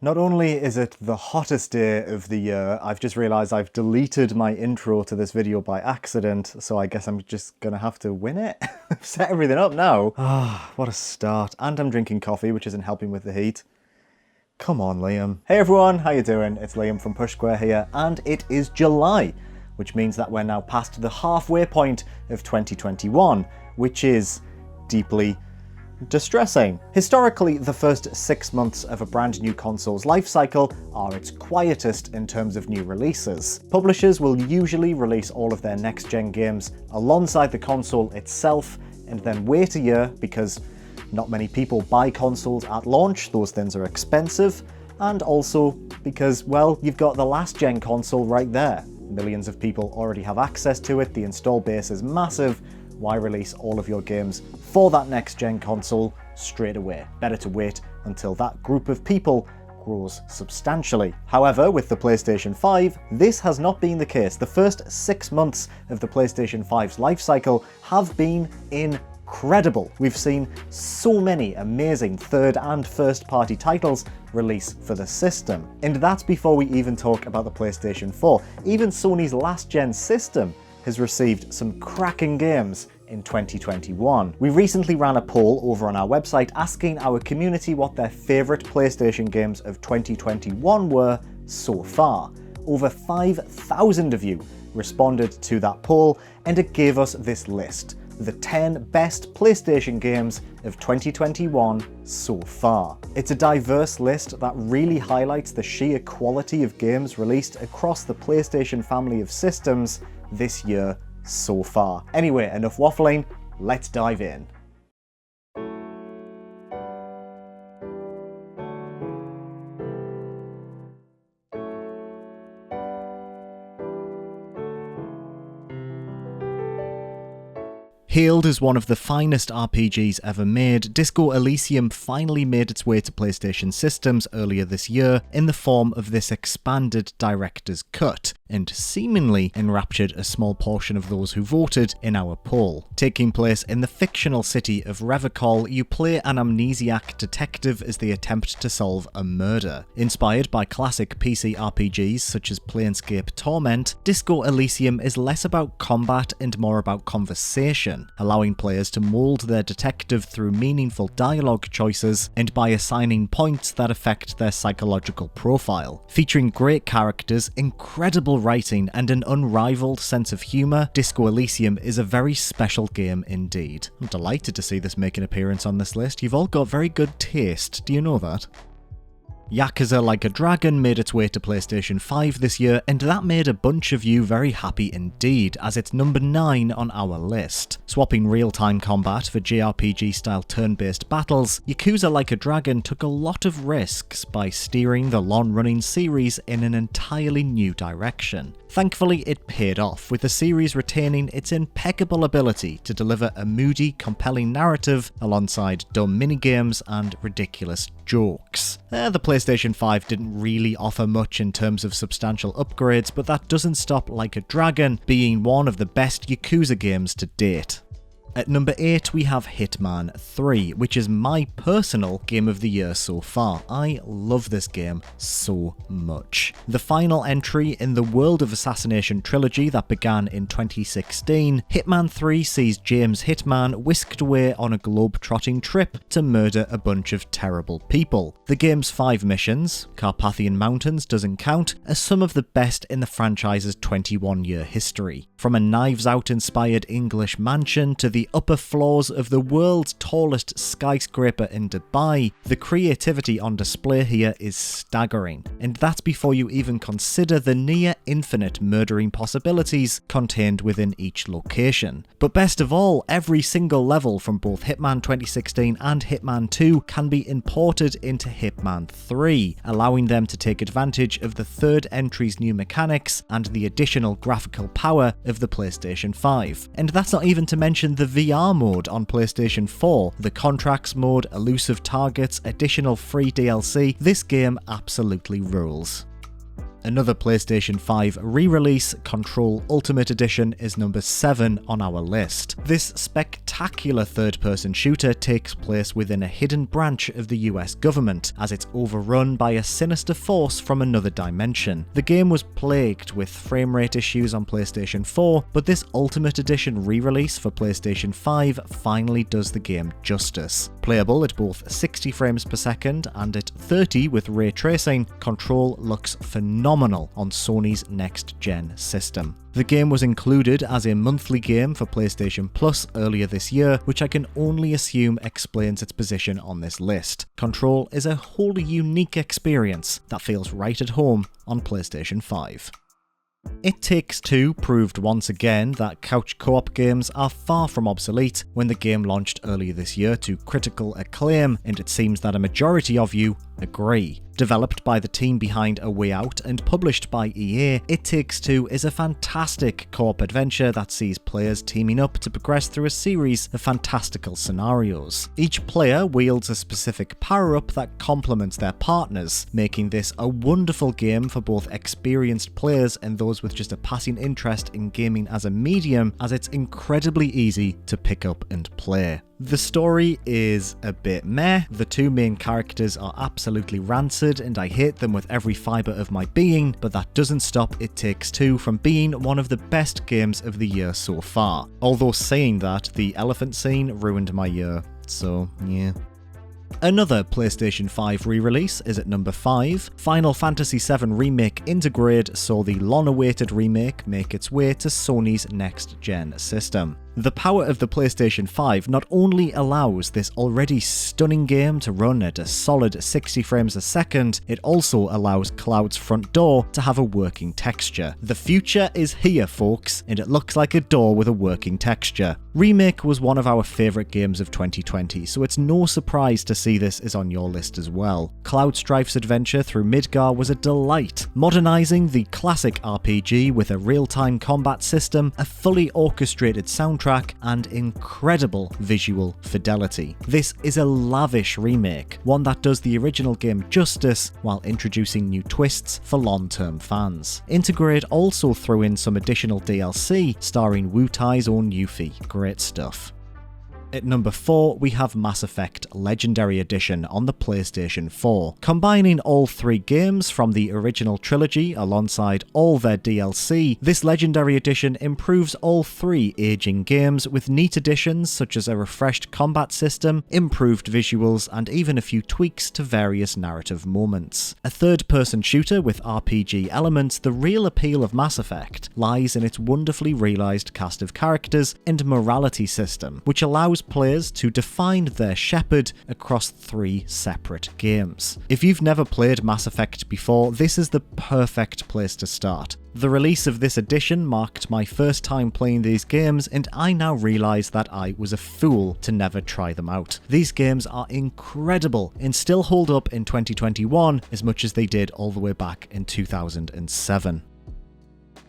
Not only is it the hottest day of the year, I've just realised I've deleted my intro to this video by accident, so I guess I'm just gonna have to win it. I've set everything up now. Ah, what a start. And I'm drinking coffee, which isn't helping with the heat. Come on, Liam. Hey everyone, how you doing? It's Liam from Push Square here, and it is July, which means that we're now past the halfway point of 2021, which is deeply distressing. Historically, the first 6 months of a brand new console's life cycle are its quietest in terms of new releases. Publishers will usually release all of their next-gen games alongside the console itself and then wait a year because not many people buy consoles at launch, those things are expensive, and also because, well, you've got the last-gen console right there. Millions of people already have access to it, the install base is massive. Why release all of your games for that next-gen console straight away? Better to wait until that group of people grows substantially. However, with the PlayStation 5, this has not been the case. The first 6 months of the PlayStation 5's life cycle have been incredible. We've seen so many amazing third and first-party titles release for the system. And that's before we even talk about the PlayStation 4. Even Sony's last-gen system has received some cracking games in 2021. We recently ran a poll over on our website asking our community what their favourite PlayStation games of 2021 were so far. Over 5,000 of you responded to that poll, and it gave us this list: the 10 best PlayStation games of 2021 so far. It's a diverse list that really highlights the sheer quality of games released across the PlayStation family of systems this year so far. Anyway, enough waffling, let's dive in. Hailed as one of the finest RPGs ever made, Disco Elysium finally made its way to PlayStation systems earlier this year in the form of this expanded director's cut, and seemingly enraptured a small portion of those who voted in our poll. Taking place in the fictional city of Returnal, you play an amnesiac detective as they attempt to solve a murder. Inspired by classic PC RPGs such as Planescape Torment, Disco Elysium is less about combat and more about conversation, allowing players to mould their detective through meaningful dialogue choices and by assigning points that affect their psychological profile. Featuring great characters, incredible writing, and an unrivaled sense of humour, Disco Elysium is a very special game indeed. I'm delighted to see this make an appearance on this list. You've all got very good taste, do you know that? YAKUZA Like a Dragon made its way to PlayStation 5 this year, and that made a bunch of you very happy indeed, as it's number 9 on our list. Swapping real-time combat for JRPG-style turn-based battles, YAKUZA Like a Dragon took a lot of risks by steering the long-running series in an entirely new direction. Thankfully, it paid off, with the series retaining its impeccable ability to deliver a moody, compelling narrative alongside dumb minigames and ridiculous jokes. The PlayStation 5 didn't really offer much in terms of substantial upgrades, but that doesn't stop Like a Dragon being one of the best YAKUZA games to date. At number 8 we have Hitman 3, which is my personal game of the year so far. I love this game so much. The final entry in the World of Assassination trilogy that began in 2016, Hitman 3 sees James Hitman whisked away on a globe-trotting trip to murder a bunch of terrible people. The game's 5 missions, Carpathian Mountains doesn't count, are some of the best in the franchise's 21-year history. From a Knives Out-inspired English mansion to the upper floors of the world's tallest skyscraper in Dubai, the creativity on display here is staggering, and that's before you even consider the near infinite murdering possibilities contained within each location. But best of all, every single level from both Hitman 2016 and Hitman 2 can be imported into Hitman 3, allowing them to take advantage of the third entry's new mechanics and the additional graphical power of the PlayStation 5. And that's not even to mention the VR mode on PlayStation 4, the contracts mode, elusive targets, additional free DLC. This game absolutely rules. Another PlayStation 5 re-release, Control Ultimate Edition, is number 7 on our list. This spectacular third-person shooter takes place within a hidden branch of the US government, as it's overrun by a sinister force from another dimension. The game was plagued with frame rate issues on PlayStation 4, but this Ultimate Edition re-release for PlayStation 5 finally does the game justice. Playable at both 60 frames per second and at 30 with ray tracing, Control looks phenomenal on Sony's next-gen system. The game was included as a monthly game for PlayStation Plus earlier this year, which I can only assume explains its position on this list. Control is a wholly unique experience that feels right at home on PlayStation 5. It Takes Two proved once again that couch co-op games are far from obsolete when the game launched earlier this year to critical acclaim, and it seems that a majority of you agree. Developed by the team behind A Way Out and published by EA, It Takes Two is a fantastic co-op adventure that sees players teaming up to progress through a series of fantastical scenarios. Each player wields a specific power-up that complements their partners, making this a wonderful game for both experienced players and those with just a passing interest in gaming as a medium, as it's incredibly easy to pick up and play. The story is a bit meh, the two main characters are absolutely rancid and I hate them with every fibre of my being, but that doesn't stop It Takes Two from being one of the best games of the year so far. Although saying that, the elephant scene ruined my year, so yeah. Another PlayStation 5 re-release is at number 5. Final Fantasy VII Remake Intergrade saw the long-awaited remake make its way to Sony's next-gen system. The power of the PlayStation 5 not only allows this already stunning game to run at a solid 60 frames a second, it also allows Cloud's front door to have a working texture. The future is here, folks, and it looks like a door with a working texture. Remake was one of our favourite games of 2020, so it's no surprise to see this is on your list as well. Cloud Strife's adventure through Midgar was a delight, modernising the classic RPG with a real-time combat system, a fully orchestrated soundtrack, and incredible visual fidelity. This is a lavish remake, one that does the original game justice while introducing new twists for long-term fans. Intergrade also threw in some additional DLC starring Wu Tai's own Yuffie. Great stuff. At number 4, we have Mass Effect Legendary Edition on the PlayStation 4. Combining all 3 games from the original trilogy alongside all their DLC, this Legendary Edition improves all 3 aging games with neat additions such as a refreshed combat system, improved visuals, and even a few tweaks to various narrative moments. A third-person shooter with RPG elements, the real appeal of Mass Effect lies in its wonderfully realised cast of characters and morality system, which allows players to define their shepherd across 3 separate games. If you've never played Mass Effect before, this is the perfect place to start. The release of this edition marked my first time playing these games, and I now realise that I was a fool to never try them out. These games are incredible and still hold up in 2021 as much as they did all the way back in 2007.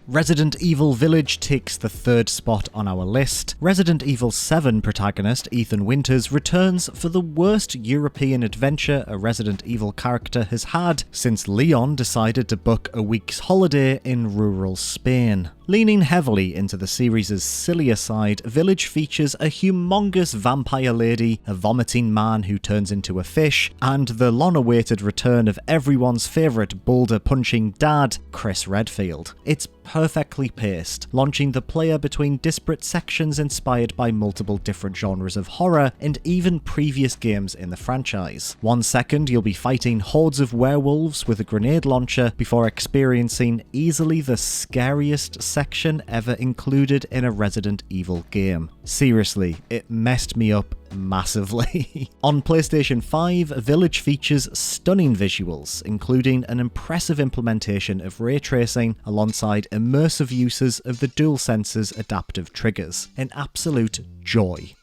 Resident Evil Village takes the 3rd spot on our list. Resident Evil 7 protagonist Ethan Winters returns for the worst European adventure a Resident Evil character has had since Leon decided to book a week's holiday in rural Spain. Leaning heavily into the series' sillier side, Village features a humongous vampire lady, a vomiting man who turns into a fish, and the long-awaited return of everyone's favourite boulder-punching dad, Chris Redfield. It's perfectly paced, launching the player between disparate sections inspired by multiple different genres of horror and even previous games in the franchise. 1 second you'll be fighting hordes of werewolves with a grenade launcher before experiencing easily the scariest section ever included in a Resident Evil game. Seriously, it messed me up massively. On PlayStation 5, Village features stunning visuals, including an impressive implementation of ray tracing alongside immersive uses of the DualSense's adaptive triggers. An absolute joy.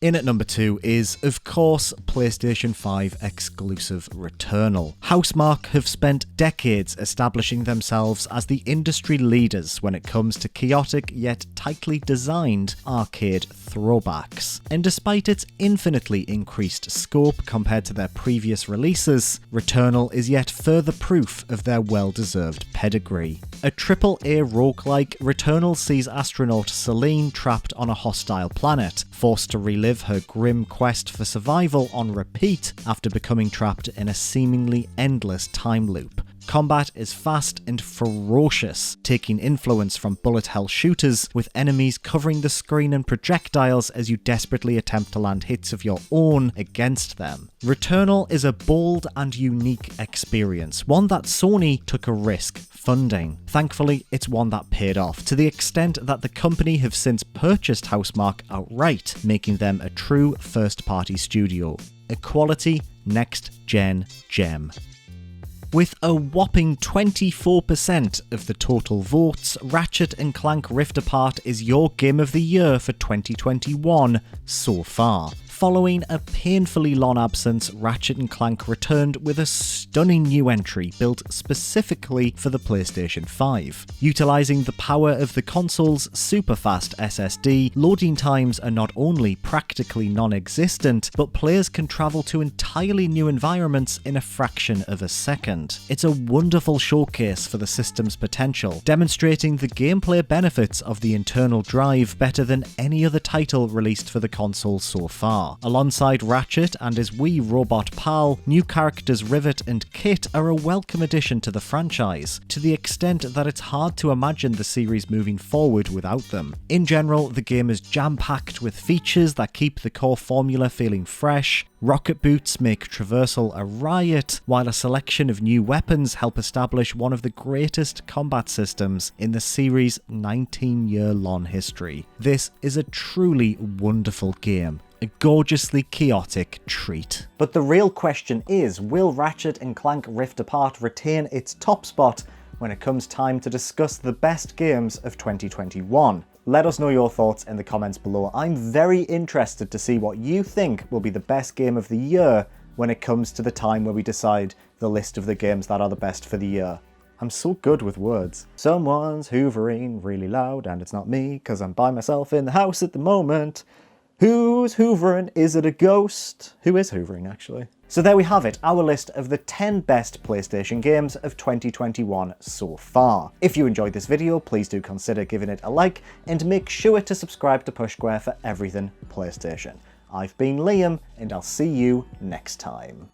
In at number 2 is, of course, PlayStation 5 exclusive Returnal. Housemarque have spent decades establishing themselves as the industry leaders when it comes to chaotic yet tightly designed arcade throwbacks. And despite its infinitely increased scope compared to their previous releases, Returnal is yet further proof of their well-deserved pedigree. A AAA roguelike, Returnal sees astronaut Celine trapped on a hostile planet, forced to relive her grim quest for survival on repeat after becoming trapped in a seemingly endless time loop. Combat is fast and ferocious, taking influence from bullet hell shooters, with enemies covering the screen and projectiles as you desperately attempt to land hits of your own against them. Returnal is a bold and unique experience, one that Sony took a risk funding. Thankfully, it's one that paid off, to the extent that the company have since purchased Housemarque outright, making them a true first-party studio. A quality, next-gen gem. With a whopping 24% of the total votes, Ratchet & Clank Rift Apart is your Game of the Year for 2021 so far. Following a painfully long absence, Ratchet & Clank returned with a stunning new entry built specifically for the PlayStation 5. Utilising the power of the console's super-fast SSD, loading times are not only practically non-existent, but players can travel to entirely new environments in a fraction of a second. It's a wonderful showcase for the system's potential, demonstrating the gameplay benefits of the internal drive better than any other title released for the console so far. Alongside Ratchet and his wee robot pal, new characters Rivet and Kit are a welcome addition to the franchise, to the extent that it's hard to imagine the series moving forward without them. In general, the game is jam-packed with features that keep the core formula feeling fresh. Rocket boots make traversal a riot, while a selection of new weapons help establish one of the greatest combat systems in the series' 19-year-long history. This is a truly wonderful game. A gorgeously chaotic treat. But the real question is, will Ratchet & Clank Rift Apart retain its top spot when it comes time to discuss the best games of 2021? Let us know your thoughts in the comments below. I'm very interested to see what you think will be the best game of the year when it comes to the time where we decide the list of the games that are the best for the year. I'm so good with words. Someone's hoovering really loud and it's not me, because I'm by myself in the house at the moment. Who's hoovering? Is it a ghost? Who is hoovering, actually? So there we have it, our list of the 10 best PlayStation games of 2021 so far. If you enjoyed this video, please do consider giving it a like, and make sure to subscribe to Push Square for everything PlayStation. I've been Liam, and I'll see you next time.